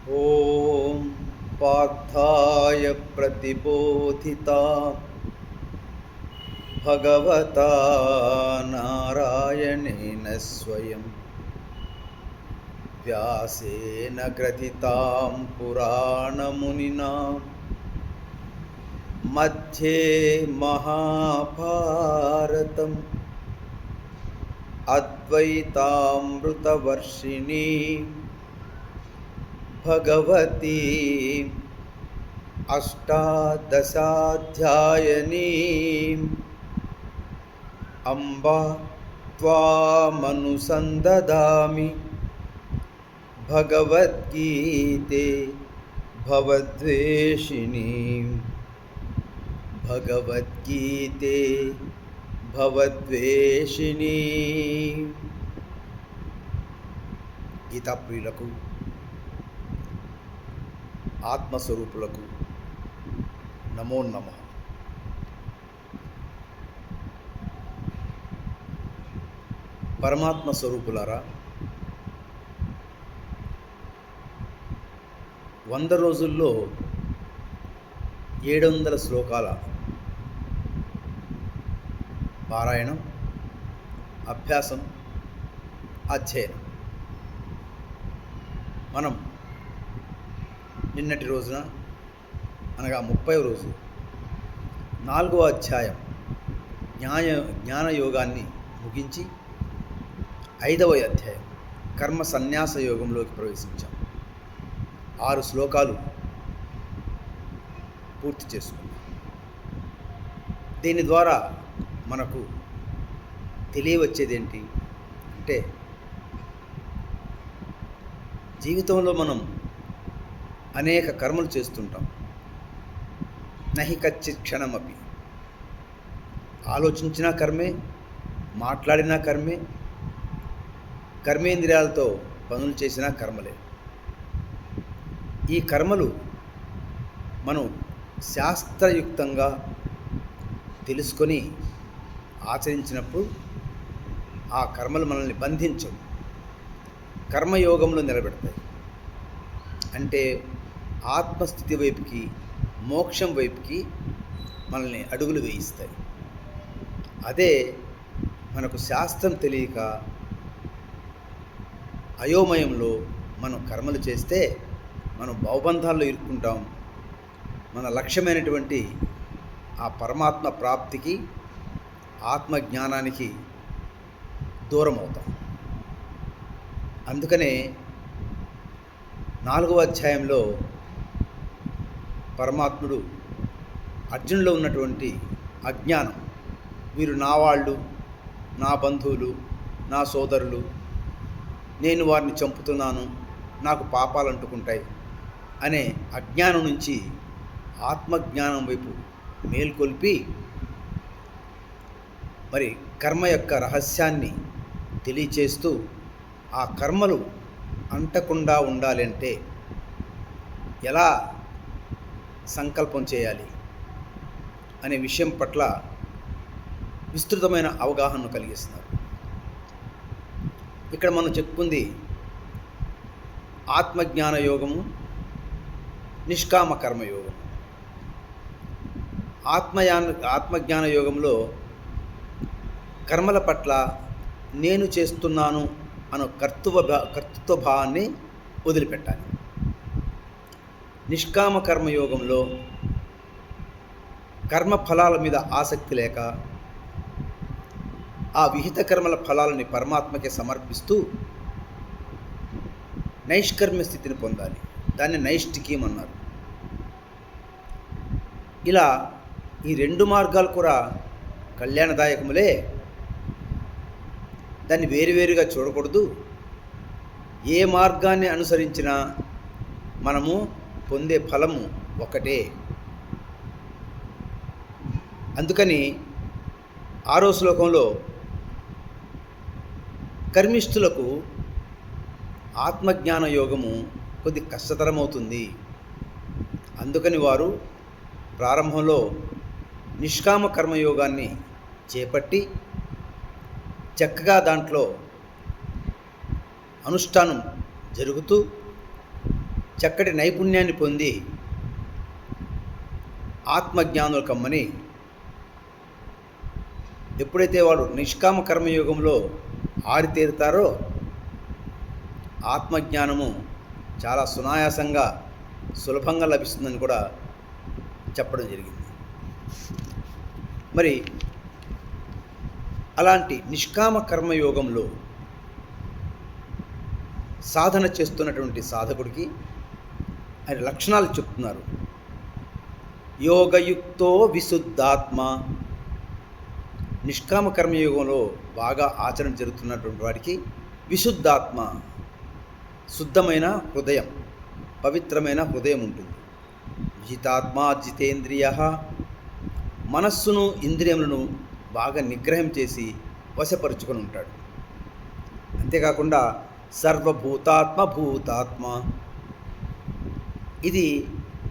ॐ पार्थाय प्रतिबोधितां भगवता नारायणेन स्वयं व्यासेन ग्रथितां पुराणमुनिना मध्ये महाभारतम् अद्वैतामृतवर्षिणीं भगवती अष्टादशाध्यायिनीम् अम्ब त्वामनुसन्दधामि भगवद्गीते भवद्वेषिणीं भगवद्गीते भवद्वेषिणी గీతా ప్రియులకు ఆత్మస్వరూపులకు నమో నమః. పరమాత్మ స్వరూపులారా, 100 రోజుల్లో 700 శ్లోకాల పారాయణం, అభ్యాసం, అధ్యయనం. మనం నిన్నటి రోజున అనగా 30వ రోజు 4వ అధ్యాయం జ్ఞానయోగాన్ని ముగించి 5వ అధ్యాయం కర్మ సన్యాస యోగంలోకి ప్రవేశించాం. 6 శ్లోకాలు పూర్తి చేసుకున్నాం. దీని ద్వారా మనకు తెలియవచ్చేది ఏంటి అంటే, జీవితంలో మనం అనేక కర్మలు చేస్తుంటాం. నహి కచ్చిత్ క్షణమపి, ఆలోచించిన కర్మే, మాట్లాడిన కర్మే, కర్మేంద్రియాలతో పనులు చేసిన కర్మలే. ఈ కర్మలు మనం శాస్త్రయుక్తంగా తెలుసుకొని ఆచరించినప్పుడు ఆ కర్మలు మనల్ని బంధించవు, కర్మయోగంలో నిలబెడతాయి. అంటే ఆత్మస్థితి వైపుకి, మోక్షం వైపుకి మనల్ని అడుగులు వేయిస్తాయి. అదే మనకు శాస్త్రం తెలియక అయోమయంలో మనం కర్మలు చేస్తే మనం భవబంధాల్లో ఇరుక్కుంటాం. మన లక్ష్యమైనటువంటి ఆ పరమాత్మ ప్రాప్తికి, ఆత్మజ్ఞానానికి దూరం అవుతాం. అందుకనే 4వ అధ్యాయంలో పరమాత్ముడు అర్జునులో ఉన్నటువంటి అజ్ఞానం, వీరు నా వాళ్ళు, నా బంధువులు, నా సోదరులు, నేను వారిని చంపుతున్నాను, నాకు పాపాలు అంటుకుంటాయి అనే అజ్ఞానం నుంచి ఆత్మజ్ఞానం వైపు మేల్కొల్పి, మరి కర్మ యొక్క రహస్యాన్ని తెలియచేస్తూ, ఆ కర్మలు అంటకుండా ఉండాలంటే ఎలా సంకల్పం చేయాలి అనే విషయం పట్ల విస్తృతమైన అవగాహనను కలిగిస్తున్నారు. ఇక్కడ మనం చెప్పుకుంది ఆత్మజ్ఞాన యోగము, నిష్కామ కర్మయోగం. ఆత్మజ్ఞాన యోగంలో కర్మల పట్ల నేను చేస్తున్నాను అను కర్తృత్వ భావాన్ని వదిలిపెట్టాలి. నిష్కామ కర్మయోగంలో కర్మ ఫలాల మీద ఆసక్తి లేక ఆ విహిత కర్మల ఫలాలని పరమాత్మకే సమర్పిస్తూ నైష్కర్మ్య స్థితిని పొందాలి. దాన్ని నైష్టికీయం అన్నారు. ఇలా ఈ 2 మార్గాలు కూడా కళ్యాణదాయకములే. దాన్ని వేరువేరుగా చూడకూడదు. ఏ మార్గాన్ని అనుసరించినా మనము పొందే ఫలము ఒకటే. అందుకని 6వ శ్లోకంలో కర్మిష్ఠులకు ఆత్మజ్ఞాన యోగము కొద్ది కష్టతరమవుతుంది. అందుకని వారు ప్రారంభంలో నిష్కామ కర్మయోగాన్ని చేపట్టి చక్కగా దాంట్లో అనుష్ఠానం జరుగుతూ చక్కటి నైపుణ్యాన్ని పొంది ఆత్మజ్ఞానులు కమ్మని ఎప్పుడైతే వాడు నిష్కామ కర్మయోగంలో ఆరితేరుతారో ఆత్మజ్ఞానము చాలా సునాయాసంగా సులభంగా లభిస్తుందని కూడా చెప్పడం జరిగింది. మరి అలాంటి నిష్కామ కర్మయోగంలో సాధన చేస్తున్నటువంటి సాధకుడికి ఆయన లక్షణాలు చెప్తున్నారు. యోగయుక్తో విశుద్ధాత్మ, నిష్కామ కర్మయోగంలో బాగా ఆచరణ జరుగుతున్నటువంటి వాడికి విశుద్ధాత్మ, శుద్ధమైన హృదయం, పవిత్రమైన హృదయం ఉంటుంది. జితాత్మ జితేంద్రియ, మనస్సును ఇంద్రియములను బాగా నిగ్రహం చేసి వశపరుచుకొని ఉంటాడు. అంతేకాకుండా సర్వభూతాత్మ భూతాత్మ, ఇది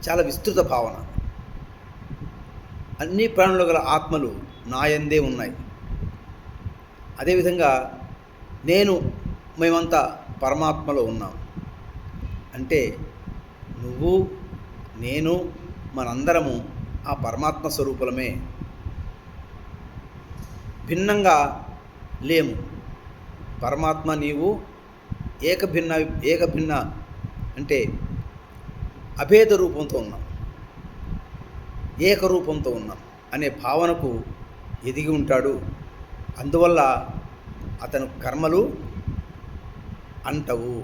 చాలా విస్తృత భావన. అన్ని ప్రాణులు గల ఆత్మలు నాయందే ఉన్నాయి. అదేవిధంగా మేమంతా పరమాత్మలో ఉన్నాం అంటే నువ్వు నేను మనందరము ఆ పరమాత్మ స్వరూపులమే, భిన్నంగా లేము. పరమాత్మ నీవు ఏకభిన్న అంటే అభేద రూపంతో ఉన్నాం, ఏకరూపంతో ఉన్నాం అనే భావనకు ఎదిగి ఉంటాడు. అందువల్ల అతను కర్మలు అంటవు.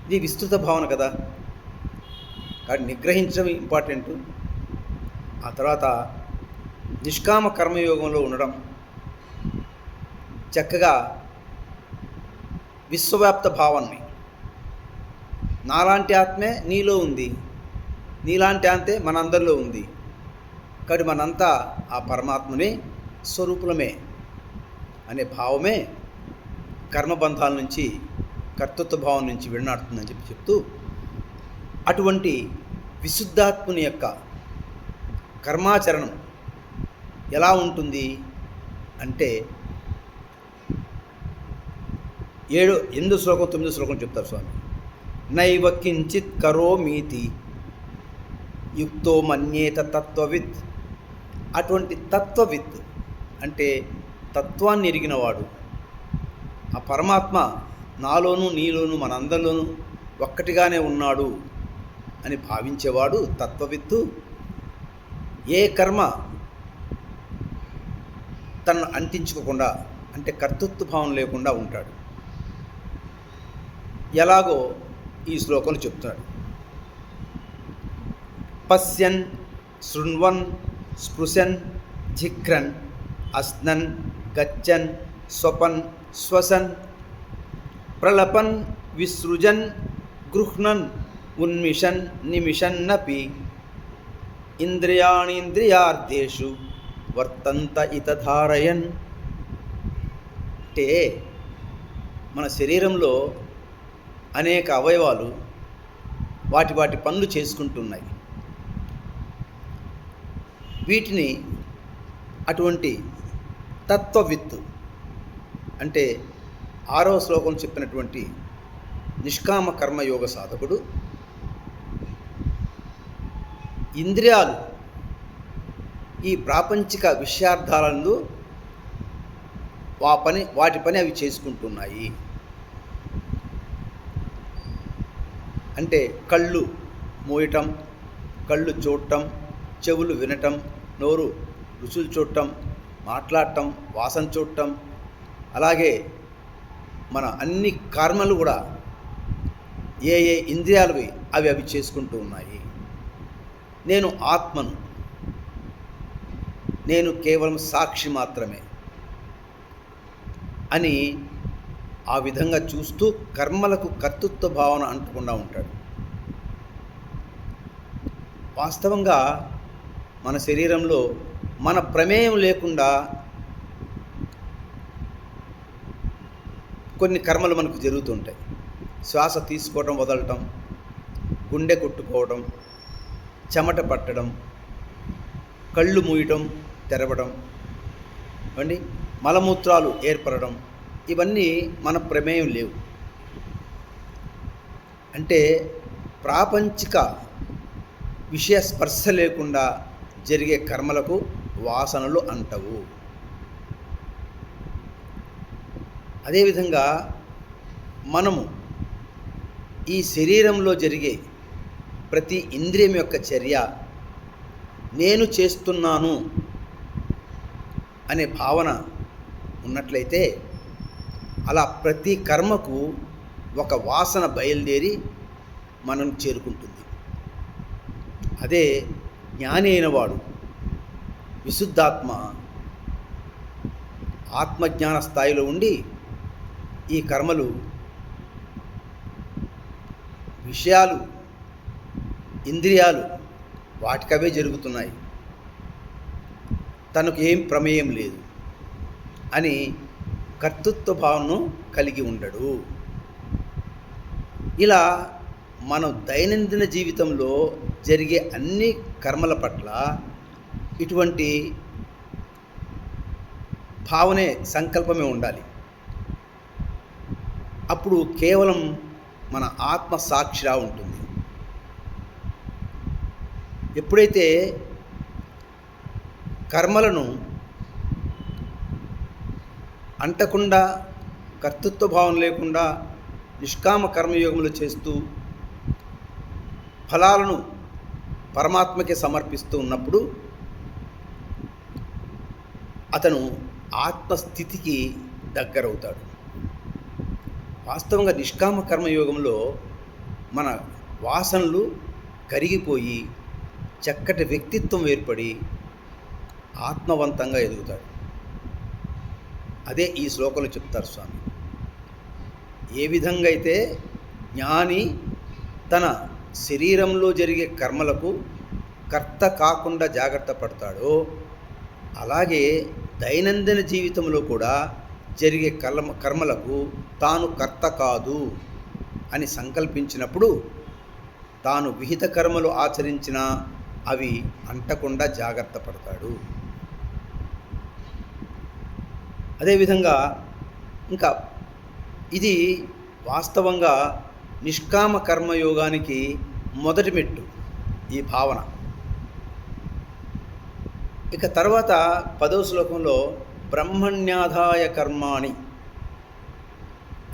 ఇది విస్తృత భావన కదా, కాబట్టి నిగ్రహించడం ఇంపార్టెంట్. ఆ తర్వాత నిష్కామ కర్మయోగంలో ఉండడం, చక్కగా విశ్వవ్యాప్త భావాన్ని, నాలాంటి ఆత్మే నీలో ఉంది, నీలాంటి ఆత్మే మనందరిలో ఉంది, కాబట్టి మనంతా ఆ పరమాత్మని స్వరూపులమే అనే భావమే కర్మబంధాల నుంచి, కర్తృత్వ భావం నుంచి విడనాడుతుందని చెప్తూ అటువంటి విశుద్ధాత్ముని యొక్క కర్మాచరణం ఎలా ఉంటుంది అంటే 8 శ్లోకం 9 శ్లోకం చెప్తారు స్వామి. నైవ కించిత్ కరోమీతి యుక్తో మన్యేత తత్వవిత్. అటువంటి తత్వవిత్ అంటే తత్వాన్ని ఎరిగినవాడు, ఆ పరమాత్మ నాలోనూ నీలోనూ మనందరిలోనూ ఒక్కటిగానే ఉన్నాడు అని భావించేవాడు తత్వవిత్తు. ఏ కర్మ తనను అంటించుకోకుండా అంటే కర్తృత్వ భావం లేకుండా ఉంటాడు. ఎలాగో ఈ శ్లోకంలో చెప్తున్నాడు. పశ్యన్ శృణ్వన్ స్పృశన్ జిఘ్రన్ అస్నన్ గచ్చన్ స్వపన్ శ్వసన్ ప్రలపన్ విసృజన్ గృహ్ణన్ ఉన్మిషన్ నిమిషన్నపి ఇంద్రియాణీంద్రియార్థేషు వర్తంత ఇతధారయన్. అంటే మన శరీరంలో అనేక అవయవాలు వాటి పనులు చేసుకుంటున్నాయి. వీటిని అటువంటి తత్వవిత్తు అంటే 6వ శ్లోకం చెప్పినటువంటి నిష్కామ కర్మయోగ సాధకుడు ఇంద్రియాలు ఈ ప్రాపంచిక విషయార్థాలందు వాటి పని అవి చేసుకుంటున్నాయి. అంటే కళ్ళు మూయటం, కళ్ళు చూడటం, చెవులు వినటం, నోరు రుచులు చూడటం, మాట్లాడటం, వాసన చూడటం, అలాగే మన అన్ని కర్మలు కూడా ఏ ఇంద్రియాలవి అవి చేసుకుంటూ ఉన్నాయి. నేను ఆత్మను, నేను కేవలం సాక్షి మాత్రమే అని ఆ విధంగా చూస్తూ కర్మలకు కర్తృత్వ భావన అంటకుండా ఉంటాడు. వాస్తవంగా మన శరీరంలో మన ప్రమేయం లేకుండా కొన్ని కర్మలు మనకు జరుగుతుంటాయి. శ్వాస తీసుకోవడం, వదలటం, గుండె కొట్టుకోవడం, చెమట పట్టడం, కళ్ళు మూయటం, తెరవడం, మలమూత్రాలు ఏర్పడడం, ఇవన్నీ మన ప్రమేయం లేవు. అంటే ప్రాపంచిక విషయ స్పర్శ లేకుండా జరిగే కర్మలకు వాసనలు అంటవు. అదేవిధంగా మనము ఈ శరీరంలో జరిగే ప్రతి ఇంద్రియం యొక్క చర్య నేను చేస్తున్నాను అనే భావన ఉన్నట్లయితే అలా ప్రతి కర్మకు ఒక వాసన బయలుదేరి మనం చేరుకుంటుంది. అదే జ్ఞాని అయినవాడు, విశుద్ధాత్మ, ఆత్మజ్ఞాన స్థాయిలో ఉండి ఈ కర్మలు, విషయాలు, ఇంద్రియాలు వాటికవే జరుగుతున్నాయి, తనకు ఏం ప్రమేయం లేదు అని కర్తృత్వ భావనను కలిగి ఉండడు. ఇలా మనం దైనందిన జీవితంలో జరిగే అన్ని కర్మల పట్ల ఇటువంటి భావనే, సంకల్పమే ఉండాలి. అప్పుడు కేవలం మన ఆత్మ సాక్షిగా ఉంటుంది. ఎప్పుడైతే కర్మలను అంటకుండా, కర్తృత్వ భావం లేకుండా నిష్కామ కర్మయోగములు చేస్తూ ఫలాలను పరమాత్మకే సమర్పిస్తూ ఉన్నప్పుడు అతను ఆత్మస్థితికి దగ్గరవుతాడు. వాస్తవంగా నిష్కామ కర్మయోగంలో మన వాసనలు కరిగిపోయి చక్కటి వ్యక్తిత్వం ఏర్పడి ఆత్మవంతంగా ఎదుగుతాడు. అదే ఈ శ్లోకంలో చెప్తారు స్వామి. ఏ విధంగా అయితే జ్ఞాని తన శరీరంలో జరిగే కర్మలకు కర్త కాకుండా జాగ్రత్త పడతాడో, అలాగే దైనందిన జీవితంలో కూడా జరిగే కర్మలకు తాను కర్త కాదు అని సంకల్పించినప్పుడు తాను విహిత కర్మలు ఆచరించినా అవి అంటకుండా జాగ్రత్త పడతాడు. అదేవిధంగా ఇంకా ఇది వాస్తవంగా నిష్కామ కర్మయోగానికి మొదటి మెట్టు ఈ భావన. ఇక తర్వాత 10వ శ్లోకంలో బ్రహ్మణ్యాధాయ కర్మాణి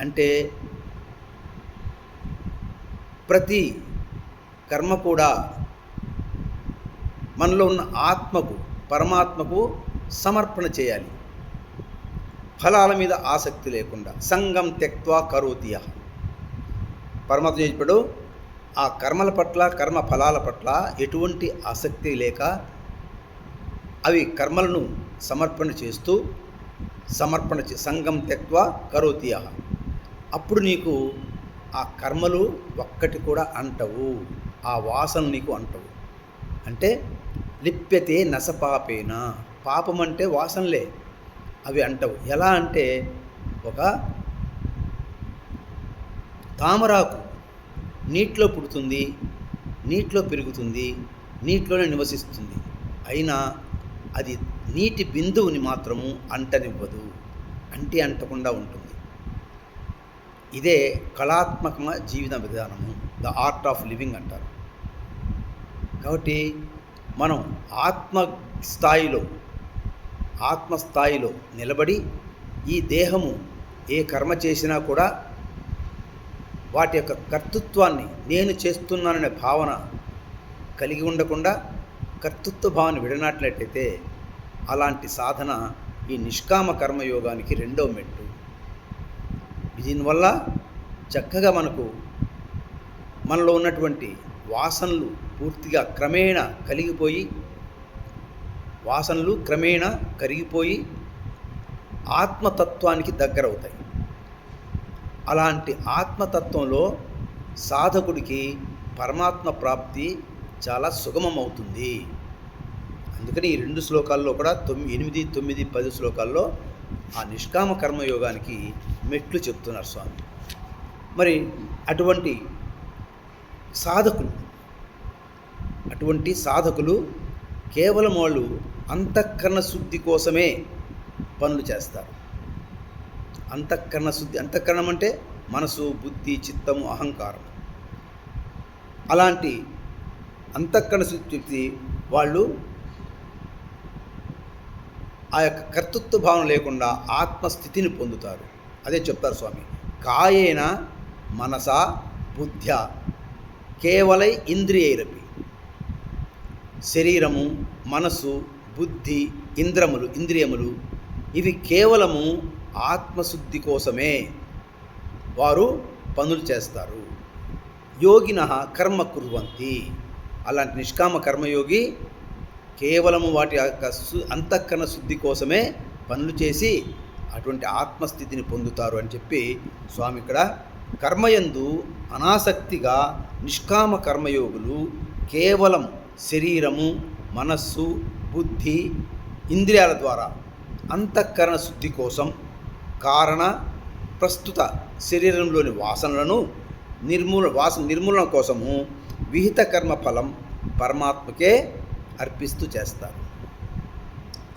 అంటే ప్రతి కర్మ కూడా మనలో ఉన్న ఆత్మకు, పరమాత్మకు సమర్పణ చేయాలి, ఫలాల మీద ఆసక్తి లేకుండా. సంగం త్యక్త్వా కరోతి యః. పరమాత్మ చెప్పాడు, ఆ కర్మల పట్ల, కర్మ ఫలాల పట్ల ఎటువంటి ఆసక్తి లేక అవి కర్మలను సమర్పణ చేస్తూ సంగం త్యక్త్వా కరోతి యః. అప్పుడు నీకు ఆ కర్మలు ఒక్కటి కూడా అంటవు, ఆ వాసన నీకు అంటవు. అంటే లిప్యతే నసపాపేన. పాపం అంటే వాసనలే, అవి అంటవు. ఎలా అంటే ఒక తామరాకు నీటిలో పుడుతుంది, నీటిలో పెరుగుతుంది, నీటిలోనే నివసిస్తుంది. అయినా అది నీటి బిందువుని మాత్రము అంటనివ్వదు, అంటకుండా ఉంటుంది. ఇదే కళాత్మక జీవిత విధానము, ద ఆర్ట్ ఆఫ్ లివింగ్ అంటారు. కాబట్టి మనం ఆత్మస్థాయిలో నిలబడి ఈ దేహము ఏ కర్మ చేసినా కూడా వాటి యొక్క కర్తృత్వాన్ని, నేను చేస్తున్నాననే భావన కలిగి ఉండకుండా కర్తృత్వ భావన విడనాట్లయితే అలాంటి సాధన ఈ నిష్కామ కర్మయోగానికి రెండో మెట్టు. దీనివల్ల చక్కగా మనలో ఉన్నటువంటి వాసనలు పూర్తిగా క్రమేణా కరిగిపోయి ఆత్మతత్వానికి దగ్గరవుతాయి. అలాంటి ఆత్మతత్వంలో సాధకుడికి పరమాత్మ ప్రాప్తి చాలా సుగమమవుతుంది. అందుకని ఈ 2 శ్లోకాల్లో కూడా 8, 9, 10 శ్లోకాల్లో ఆ నిష్కామ కర్మయోగానికి మెట్లు చెప్తున్నారు స్వామి. మరి అటువంటి సాధకులు కేవలం వాళ్ళు అంతఃకరణ శుద్ధి కోసమే పనులు చేస్తారు. అంతఃకరణం అంటే మనసు, బుద్ధి, చిత్తము, అహంకారం. అలాంటి అంతఃకరణ శుద్ధి వాళ్ళు ఆ యొక్క కర్తృత్వ భావన లేకుండా ఆత్మస్థితిని పొందుతారు. అదే చెప్తారు స్వామి, కాయేన మనస బుద్ధ్య కేవలై ఇంద్రియైరపి. శరీరము, మనసు, బుద్ధి, ఇంద్రియములు ఇవి కేవలము ఆత్మశుద్ధి కోసమే వారు పనులు చేస్తారు. యోగిన కర్మ కుర్వంతి. అలాంటి నిష్కామ కర్మయోగి కేవలము వాటి యొక్క అంతఃకరణ శుద్ధి కోసమే పనులు చేసి అటువంటి ఆత్మస్థితిని పొందుతారు అని చెప్పి స్వామి ఇక్కడ కర్మయందు అనాసక్తిగా నిష్కామ కర్మయోగులు కేవలం శరీరము, మనస్సు, బుద్ధి, ఇంద్రియాల ద్వారా అంతఃకరణ శుద్ధి కోసం ప్రస్తుత శరీరంలోని వాసనలను నిర్మూలన కోసము విహిత కర్మ ఫలం పరమాత్మకే అర్పిస్తూ చేస్తారు.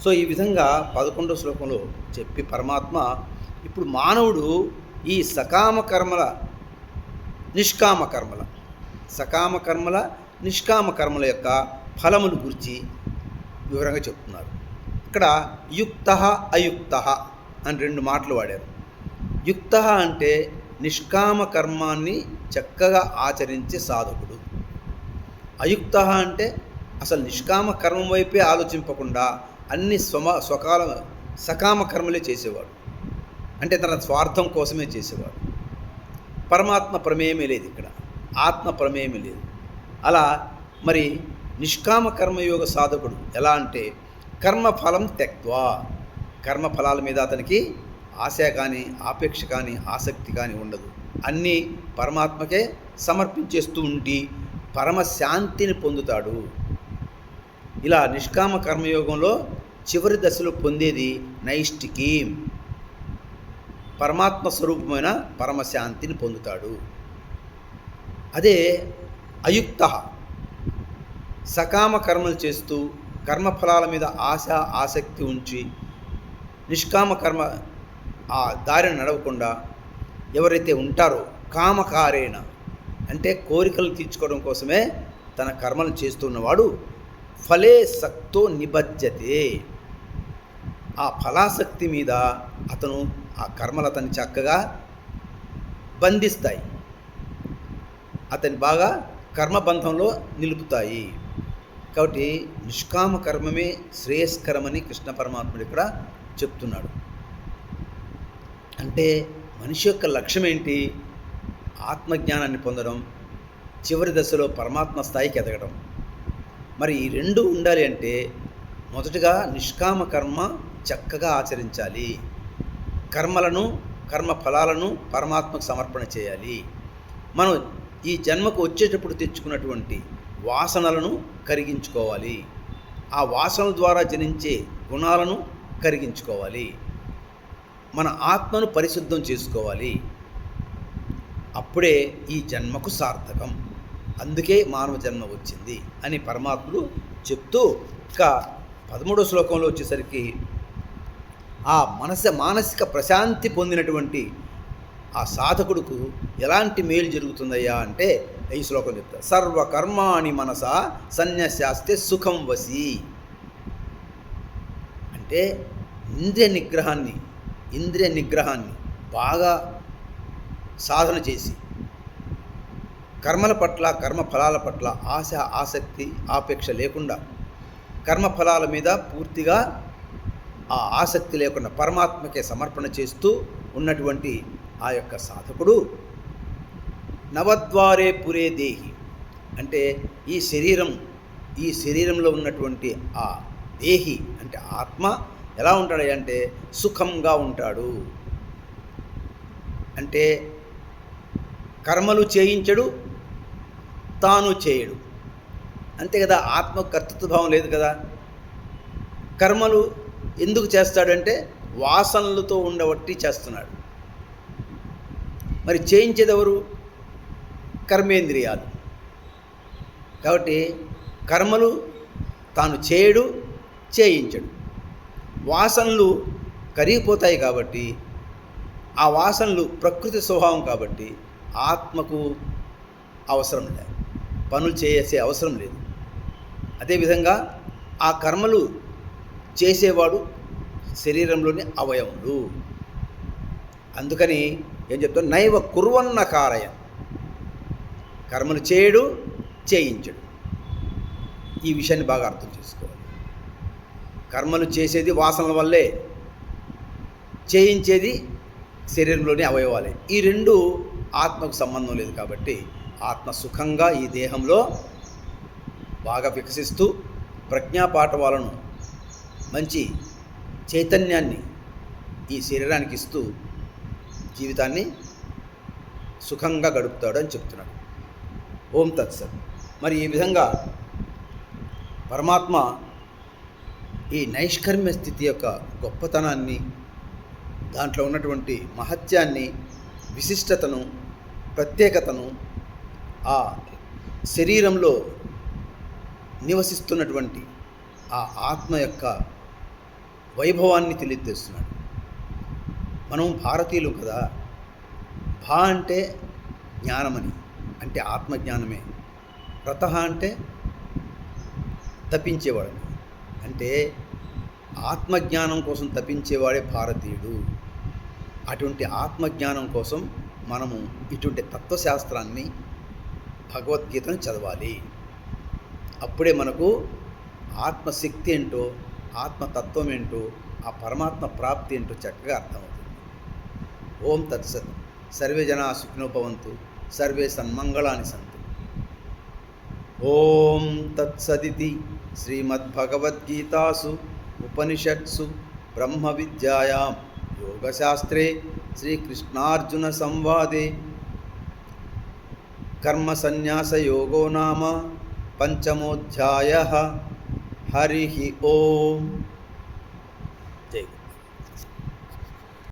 సో ఈ విధంగా 11వ శ్లోకంలో చెప్పి పరమాత్మ ఇప్పుడు మానవుడు ఈ సకామ కర్మల నిష్కామ కర్మల యొక్క ఫలములు గురించి వివరంగా చెప్తున్నారు. ఇక్కడ యుక్త అయుక్త అని 2 మాటలు వాడారు. యుక్త అంటే నిష్కామ కర్మాన్ని చక్కగా ఆచరించే సాధకుడు. అయుక్త అంటే అసలు నిష్కామ కర్మం వైపే ఆలోచింపకుండా అన్ని సకామ కర్మలే చేసేవాడు. అంటే తన స్వార్థం కోసమే చేసేవాడు. పరమాత్మ ప్రమేయమే లేదు, ఇక్కడ ఆత్మ ప్రమేయమే లేదు. అలా మరి నిష్కామ కర్మయోగ సాధకుడు ఎలా అంటే కర్మఫలం త్యక్త్వా, కర్మఫలాల మీద అతనికి ఆశ కానీ ఆపేక్ష కానీ ఆసక్తి కానీ ఉండదు. అన్నీ పరమాత్మకే సమర్పించేస్తూ ఉండి పరమశాంతిని పొందుతాడు. ఇలా నిష్కామ కర్మయోగంలో చివరి దశలో పొందేది నైష్టికీ, పరమాత్మ స్వరూపమైన పరమశాంతిని పొందుతాడు. అదే అయుక్త సకామ కర్మలు చేస్తూ కర్మఫలాల మీద ఆసక్తి ఉంచి నిష్కామ కర్మ ఆ దారిని నడవకుండా ఎవరైతే ఉంటారో కామకారేణ అంటే కోరికలు తీర్చుకోవడం కోసమే తన కర్మలు చేస్తున్నవాడు ఫలే సక్తో నిబధ్యతే. ఆ ఫలాసక్తి మీద అతను ఆ కర్మలు అతన్ని చక్కగా బంధిస్తాయి, అతని బాగా కర్మబంధంలో నిలుపుతాయి. కాబట్టి నిష్కామ కర్మమే శ్రేయస్కరమని కృష్ణ పరమాత్ముడు ఇక్కడ చెప్తున్నాడు. అంటే మనిషి యొక్క లక్ష్యం ఏంటి? ఆత్మజ్ఞానాన్ని పొందడం, చివరి దశలో పరమాత్మ స్థాయికి ఎదగడం. మరి ఈ 2 ఉండాలి అంటే మొదటగా నిష్కామ కర్మ చక్కగా ఆచరించాలి, కర్మ ఫలాలను పరమాత్మకు సమర్పణ చేయాలి. మనం ఈ జన్మకు వచ్చేటప్పుడు తెచ్చుకున్నటువంటి వాసనలను కరిగించుకోవాలి, ఆ వాసనల ద్వారా జనించే గుణాలను కరిగించుకోవాలి, మన ఆత్మను పరిశుద్ధం చేసుకోవాలి. అప్పుడే ఈ జన్మకు సార్థకం. అందుకే మానవ జన్మ వచ్చింది అని పరమాత్ముడు చెప్తూ ఇక 13వ శ్లోకంలో వచ్చేసరికి ఆ మానసిక ప్రశాంతి పొందినటువంటి ఆ సాధకుడుకు ఎలాంటి మేలు జరుగుతుందయ్యా అంటే ఈ శ్లోకం చెప్తారు. సర్వకర్మాణి మనస సన్యస్యాస్తే సుఖం వసి. అంటే ఇంద్రియ నిగ్రహాన్ని బాగా సాధన చేసి కర్మల పట్ల కర్మఫలాల పట్ల ఆసక్తి ఆపేక్ష లేకుండా కర్మఫలాల మీద పూర్తిగా ఆ ఆసక్తి లేకుండా పరమాత్మకే సమర్పణ చేస్తూ ఉన్నటువంటి ఆ యొక్క సాధకుడు నవద్వారే పురే దేహి అంటే ఈ శరీరంలో ఉన్నటువంటి ఆ దేహి అంటే ఆత్మ ఎలా ఉంటాడు అంటే సుఖంగా ఉంటాడు. అంటే కర్మలు చేయించడు, తాను చేయడు. అంతే కదా, ఆత్మ కర్తృత్వ భావం లేదు కదా. కర్మలు ఎందుకు చేస్తాడంటే వాసనలతో ఉండబట్టి చేస్తున్నాడు. మరి చేయించేది ఎవరు? కర్మేంద్రియాలు. కాబట్టి కర్మలు తాను చేయడు, చేయించడు. వాసనలు కరిగిపోతాయి కాబట్టి ఆ వాసనలు ప్రకృతి స్వభావం కాబట్టి ఆత్మకు అవసరం లేదు. పనులు చేసే అవసరం లేదు. అదేవిధంగా ఆ కర్మలు చేసేవాడు శరీరంలోని అవయవులు. అందుకని ఏం చెప్తాను, నైవ కుర్వన్న కారయ, కర్మలు చేయడు, చేయించడు. ఈ విషయాన్ని బాగా అర్థం చేసుకోవాలి. కర్మలు చేసేది వాసనల వల్లే, చేయించేది శరీరంలోని అవయవాలే. ఈ రెండు ఆత్మకు సంబంధం లేదు. కాబట్టి ఆత్మ సుఖంగా ఈ దేహంలో బాగా వికసిస్తూ ప్రజ్ఞాపాఠవాలను, మంచి చైతన్యాన్ని ఈ శరీరానికి ఇస్తూ జీవితాన్ని సుఖంగా గడుపుతాడు అని చెప్తున్నాడు. ఓం తత్సత్. మరి ఈ విధంగా పరమాత్మ ఈ నైష్కర్మ్య స్థితి యొక్క గొప్పతనాన్ని, దాంట్లో ఉన్నటువంటి మహత్యాన్ని, విశిష్టతను, ప్రత్యేకతను, ఆ శరీరంలో నివసిస్తున్నటువంటి ఆ ఆత్మ యొక్క వైభవాన్ని తెలియజేస్తున్నాడు. మనం భారతీయులు కదా. భా అంటే జ్ఞానమని, అంటే ఆత్మజ్ఞానమే. రత అంటే తప్పించేవాడని, అంటే ఆత్మజ్ఞానం కోసం తప్పించేవాడే భారతీయుడు. అటువంటి ఆత్మజ్ఞానం కోసం మనము ఇటువంటి తత్వశాస్త్రాన్ని, భగవద్గీతను చదవాలి. అప్పుడే మనకు ఆత్మశక్తి ఏంటో, ఆత్మతత్వం ఏంటో, ఆ పరమాత్మ ప్రాప్తి ఏంటో చక్కగా అర్థమవుతుంది. ఓం తత్సత్. సర్వే జనా సుఖినో భవంతు, సర్వే సన్మంగళాని సంతు. ఓం తత్సదితి శ్రీమద్భగవద్గీతాసు ఉపనిషత్సు బ్రహ్మ విద్యాయాం యోగశాస్త్రే శ్రీకృష్ణార్జున సంవాదే కర్మ సన్యాస యోగో నామ పంచమోధ్యాయః. హరి ఓం. జై.